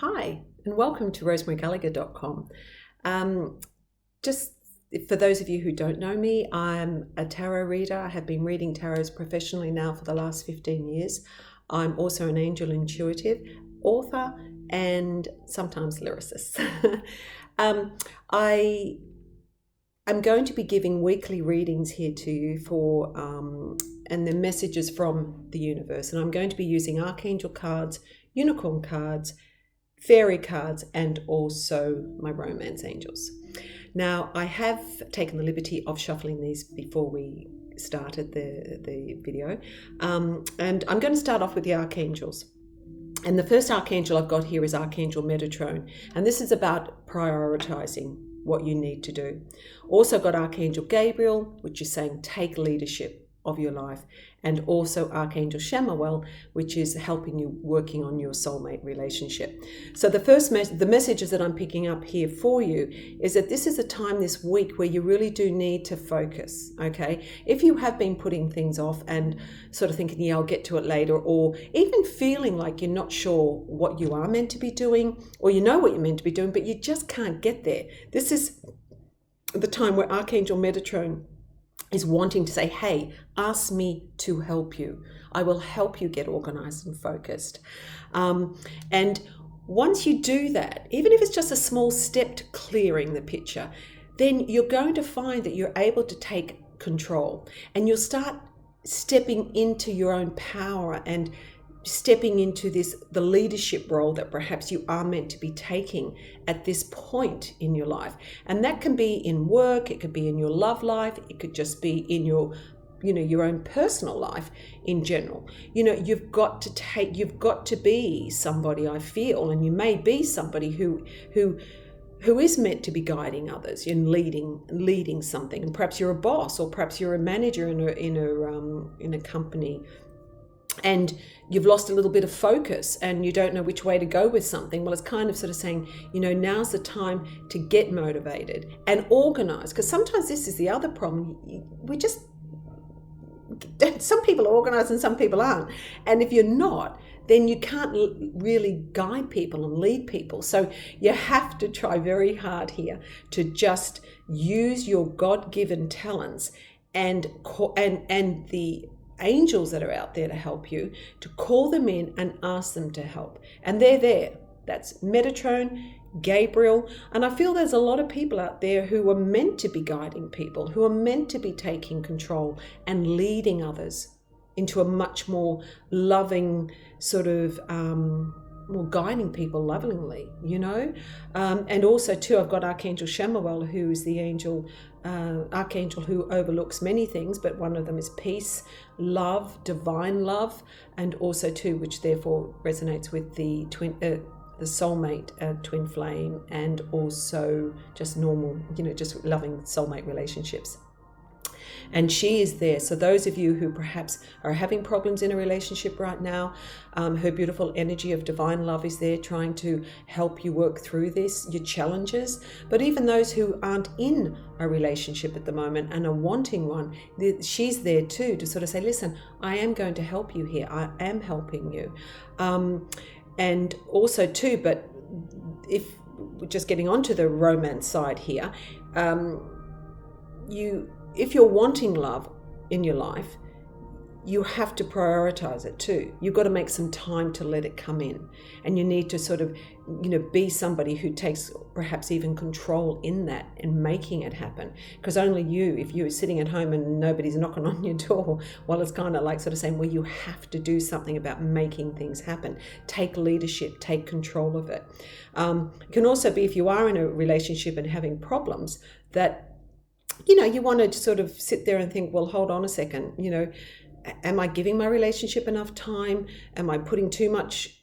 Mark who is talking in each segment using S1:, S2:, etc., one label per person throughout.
S1: Hi, and welcome to ROSEMARY'S. Just for those of you who don't know me, I'm a tarot reader. I have been reading tarots professionally now for the last 15 years. I'm also an angel intuitive, author, and sometimes lyricist. I'm going to be giving weekly readings here to you and the messages from the universe. And I'm going to be using archangel cards, unicorn cards, fairy cards, and also my romance angels. Now, I have taken the liberty of shuffling these before we started the video. And I'm going to start off with the archangels. And the first archangel I've got here is Archangel Metatron. And this is about prioritizing what you need to do. Also got Archangel Gabriel, which is saying take leadership of your life, and also Archangel Chamuel, which is helping you working on your soulmate relationship. So the messages that I'm picking up here for you is that this is a time this week where you really do need to focus, okay? If you have been putting things off and sort of thinking, yeah, I'll get to it later, or even feeling like you're not sure what you are meant to be doing, or you know what you're meant to be doing, but you just can't get there. This is the time where Archangel Metatron is wanting to say, hey, ask me to help you. I will help you get organized and focused. And once you do that, even if it's just a small step to clearing the picture, then you're going to find that you're able to take control, and you'll start stepping into your own power and stepping into the leadership role that perhaps you are meant to be taking at this point in your life. And that can be in work, it could be in your love life, it could just be in your own personal life in general. You've got to be somebody, I feel, and you may be somebody who is meant to be guiding others and leading something. And perhaps you're a boss, or perhaps you're a manager in a company, and you've lost a little bit of focus and you don't know which way to go with something. Well, it's kind of sort of saying, now's the time to get motivated and organize. Because sometimes this is the other problem. Some people are organized and some people aren't. And if you're not, then you can't really guide people and lead people. So you have to try very hard here to just use your God-given talents and the angels that are out there to help you, to call them in and ask them to help. And they're there. That's Metatron, Gabriel. And I feel there's a lot of people out there who are meant to be guiding people, who are meant to be taking control and leading others into a much more loving sort of guiding people lovingly, and also too, I've got Archangel Chamuel, who is the archangel who overlooks many things, but one of them is peace, love, divine love, and also too, which therefore resonates with the soulmate, twin flame, and also just normal, just loving soulmate relationships. And she is there. So those of you who perhaps are having problems in a relationship right now, her beautiful energy of divine love is there trying to help you work through your challenges. But even those who aren't in a relationship at the moment and are wanting one, she's there too to sort of say, listen, I am going to help you here. I am helping you. And also too, but if we're just getting onto the romance side here, if you're wanting love in your life, you have to prioritize it too. You've got to make some time to let it come in. And you need to sort of, be somebody who takes perhaps even control in that and making it happen. Because only if you're sitting at home and nobody's knocking on your door, well, it's kind of like sort of saying, well, you have to do something about making things happen. Take leadership, take control of it. It can also be, if you are in a relationship and having problems, that you want to sort of sit there and think, well, hold on a second, am I giving my relationship enough time? Am I putting too much,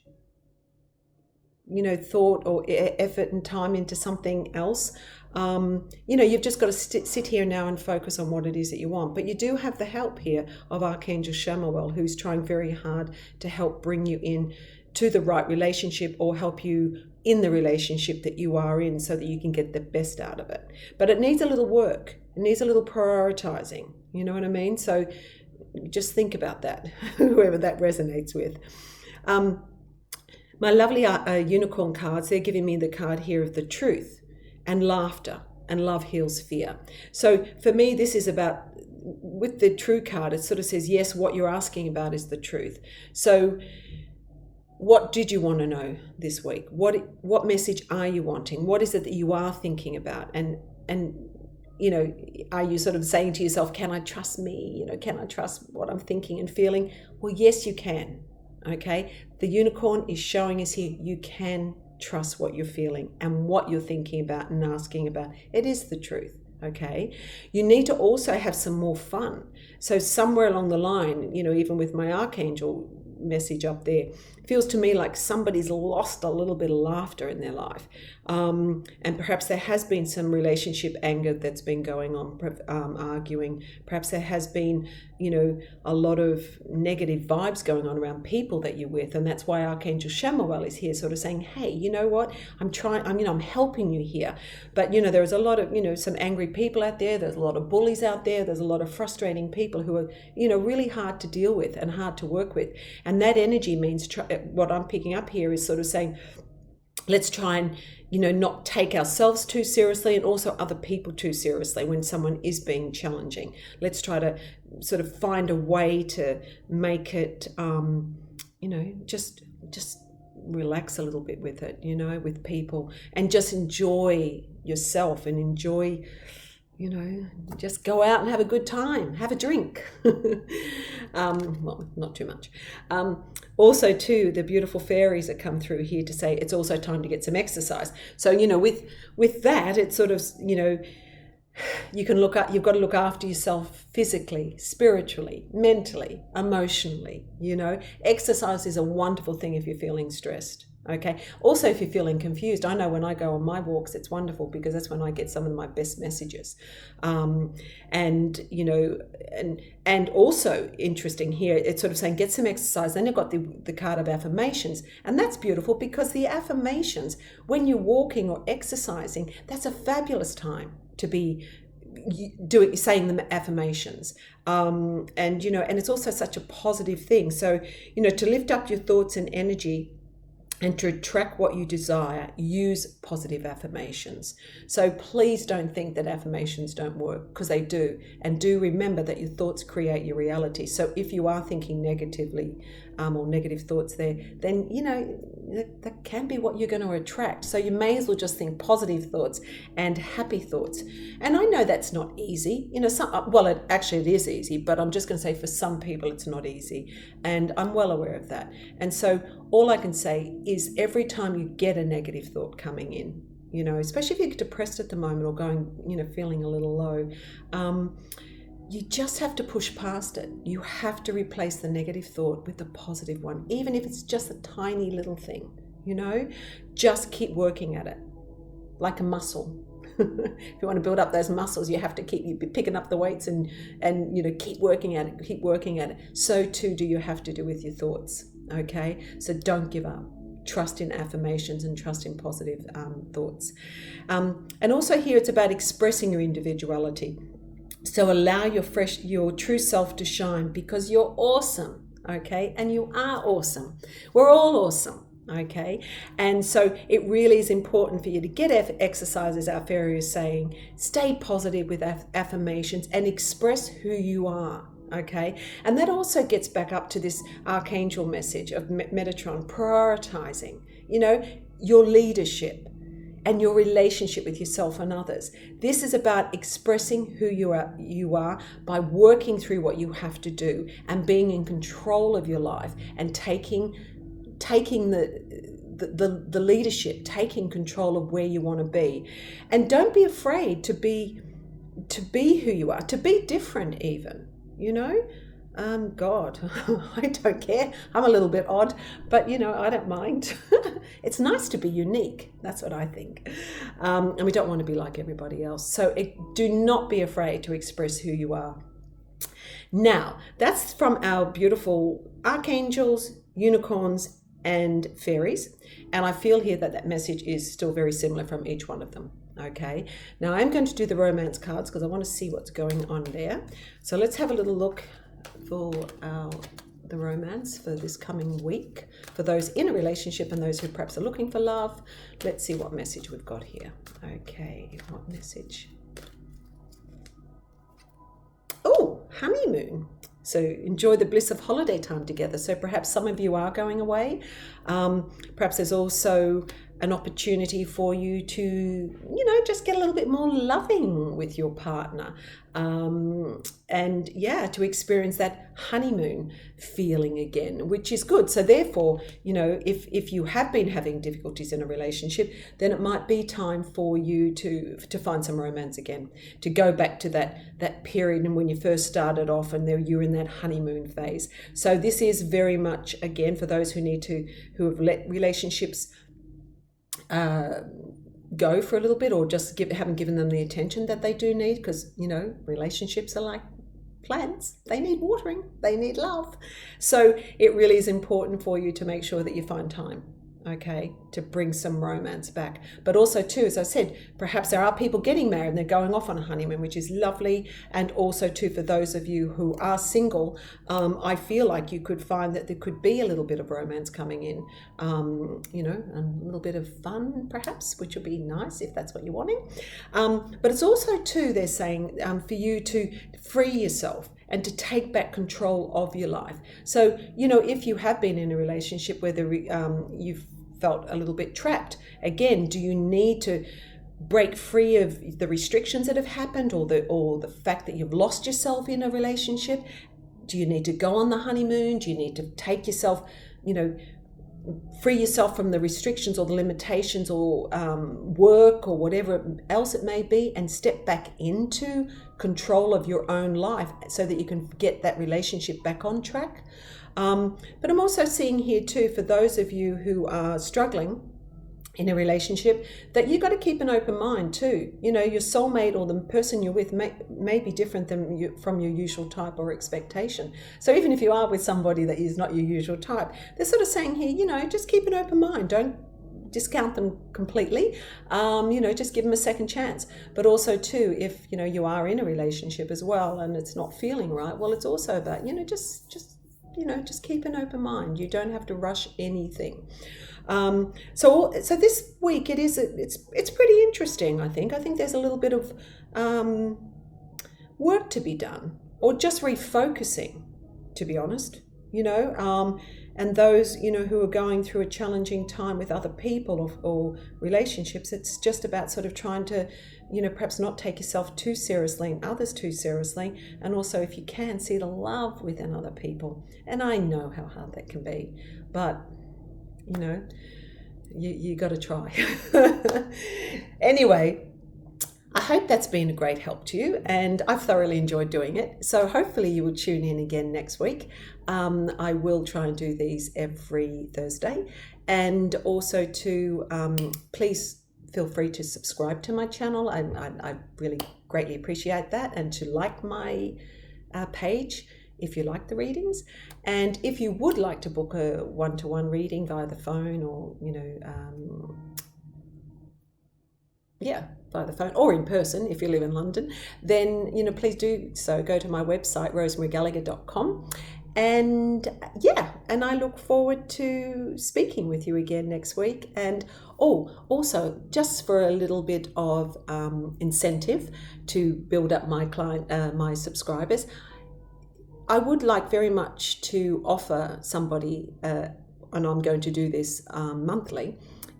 S1: thought or effort and time into something else? You've just got to sit here now and focus on what it is that you want. But you do have the help here of Archangel Chamuel, who's trying very hard to help bring you in to the right relationship, or help you in the relationship that you are in, so that you can get the best out of it. But it needs a little work. It needs a little prioritizing. You know what I mean? So just think about that, whoever that resonates with. My lovely unicorn cards, they're giving me the card here of the truth and laughter, and love heals fear. So for me, this is about, with the true card, it sort of says, yes, what you're asking about is the truth. So what did you want to know this week? What message are you wanting? What is it that you are thinking about? And you know, are you sort of saying to yourself, can I trust me? You know, can I trust what I'm thinking and feeling? Well, yes, you can. Okay. The unicorn is showing us here, you can trust what you're feeling and what you're thinking about and asking about. It is the truth. Okay. You need to also have some more fun. So somewhere along the line, you know, even with my archangel message up there, it feels to me like somebody's lost a little bit of laughter in their life. And perhaps there has been some relationship anger that's been going on, arguing. Perhaps there has been, you know, a lot of negative vibes going on around people that you're with. And that's why Archangel Chamuel is here sort of saying, hey, you know what, I'm helping you here. But, you know, there's a lot of, you know, some angry people out there. There's a lot of bullies out there. There's a lot of frustrating people who are, you know, really hard to deal with and hard to work with. And that energy means, what I'm picking up here is sort of saying, let's try and, you know, not take ourselves too seriously and also other people too seriously when someone is being challenging. Let's try to sort of find a way to make it, you know, just relax a little bit with it, you know, with people, and just enjoy yourself and enjoy, you know, just go out and have a good time, have a drink. Well, not too much. Also, too, the beautiful fairies that come through here to say it's also time to get some exercise. So, you know, with that, it's sort of, you know, you've got to look after yourself physically, spiritually, mentally, emotionally. You know, exercise is a wonderful thing if you're feeling stressed. Okay. Also, if you're feeling confused, I know when I go on my walks, it's wonderful because that's when I get some of my best messages. And, you know, and also interesting here, it's sort of saying get some exercise. Then you've got the card of affirmations. And that's beautiful because the affirmations, when you're walking or exercising, that's a fabulous time to be saying the affirmations. And, you know, and it's also such a positive thing. So, you know, to lift up your thoughts and energy, and to attract what you desire, use positive affirmations. So please don't think that affirmations don't work, because they do. And do remember that your thoughts create your reality. So if you are thinking negatively or negative thoughts there, then, you know, that can be what you're going to attract. So you may as well just think positive thoughts and happy thoughts. And I know that's not easy. You know, it is easy, but I'm just going to say for some people it's not easy. And I'm well aware of that. And so all I can say is every time you get a negative thought coming in, you know, especially if you're depressed at the moment or going, you know, feeling a little low, you just have to push past it. You have to replace the negative thought with a positive one, even if it's just a tiny little thing, you know, just keep working at it like a muscle. If you want to build up those muscles, you have to keep picking up the weights and, you know, keep working at it. So too do you have to do with your thoughts. Okay. So don't give up. Trust in affirmations and trust in positive thoughts. And also here it's about expressing your individuality. So allow your true self to shine because you're awesome, okay? And you are awesome. We're all awesome, okay? And so it really is important for you to get exercise, as our fairy is saying. Stay positive with affirmations and express who you are, okay? And that also gets back up to this archangel message of Metatron, prioritizing, you know, your leadership and your relationship with yourself and others. This is about expressing who you are by working through what you have to do and being in control of your life and taking the leadership, taking control of where you want to be. And don't be afraid to be who you are, to be different even, you know. God, I don't care. I'm a little bit odd, but, you know, I don't mind. It's nice to be unique. That's what I think. And we don't want to be like everybody else. So do not be afraid to express who you are. Now, that's from our beautiful archangels, unicorns, and fairies. And I feel here that message is still very similar from each one of them. Okay. Now I'm going to do the romance cards because I want to see what's going on there. So let's have a little look for the romance for this coming week, for those in a relationship and those who perhaps are looking for love. Let's see what message we've got here. Okay, what message? Oh, honeymoon. So enjoy the bliss of holiday time together. So perhaps some of you are going away. Perhaps there's also an opportunity for you to, just get a little bit more loving with your partner. And to experience that honeymoon feeling again, which is good. So therefore, if you have been having difficulties in a relationship, then it might be time for you to find some romance again, to go back to that period and when you first started off and you're in that honeymoon phase. So this is very much, again, for those who have let relationships go for a little bit, or just haven't given them the attention that they do need, because relationships are like plants. They need watering, they need love. So it really is important for you to make sure that you find time, okay, to bring some romance back. But also too, as I said, perhaps there are people getting married and they're going off on a honeymoon, which is lovely. And also too, for those of you who are single, I feel like you could find that there could be a little bit of romance coming in, a little bit of fun perhaps, which would be nice if that's what you're wanting. But it's also too, they're saying for you to free yourself and to take back control of your life. So, if you have been in a relationship where you've felt a little bit trapped, again, do you need to break free of the restrictions that have happened, or the fact that you've lost yourself in a relationship? Do you need to go on the honeymoon? Do you need to take yourself, free yourself from the restrictions or the limitations or work or whatever else it may be, and step back into control of your own life so that you can get that relationship back on track? But I'm also seeing here too, for those of you who are struggling in a relationship, that you've got to keep an open mind too. Your soulmate or the person you're with may be different from your usual type or expectation. So even if you are with somebody that is not your usual type, they're sort of saying here, just keep an open mind. Don't discount them completely. Just give them a second chance. But also too, if you are in a relationship as well and it's not feeling right, well, it's also about just keep an open mind. You don't have to rush anything. So this week it's pretty interesting. I think there's a little bit of work to be done, or just refocusing, to be honest. And those who are going through a challenging time with other people or relationships, it's just about sort of trying to perhaps not take yourself too seriously and others too seriously, and also, if you can, see the love within other people. And I know how hard that can be, but you got to try. Anyway, I hope that's been a great help to you, and I've thoroughly enjoyed doing it. So hopefully you will tune in again next week. I will try and do these every Thursday. And also to please feel free to subscribe to my channel. I really greatly appreciate that, and to like my page if you like the readings. And if you would like to book a one-to-one reading via the phone, or via the phone, or in person if you live in London, then please do so. Go to my website, rosemarygallagher.com. And I look forward to speaking with you again next week. And also, just for a little bit of incentive to build up my subscribers, I would like very much to offer somebody, and I'm going to do this monthly,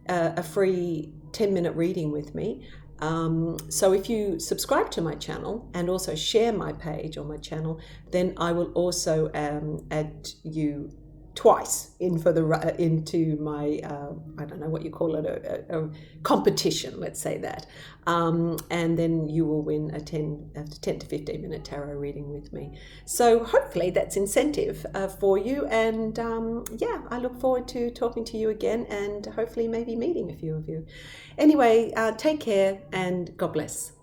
S1: a free 10-minute reading with me. So if you subscribe to my channel and also share my page or my channel, then I will also add you twice into my I don't know what you call it, a competition, let's say that, and then you will win a 10 to 15 minute tarot reading with me. So hopefully that's incentive for you, and I look forward to talking to you again, and hopefully maybe meeting a few of you. Anyway, take care and God bless.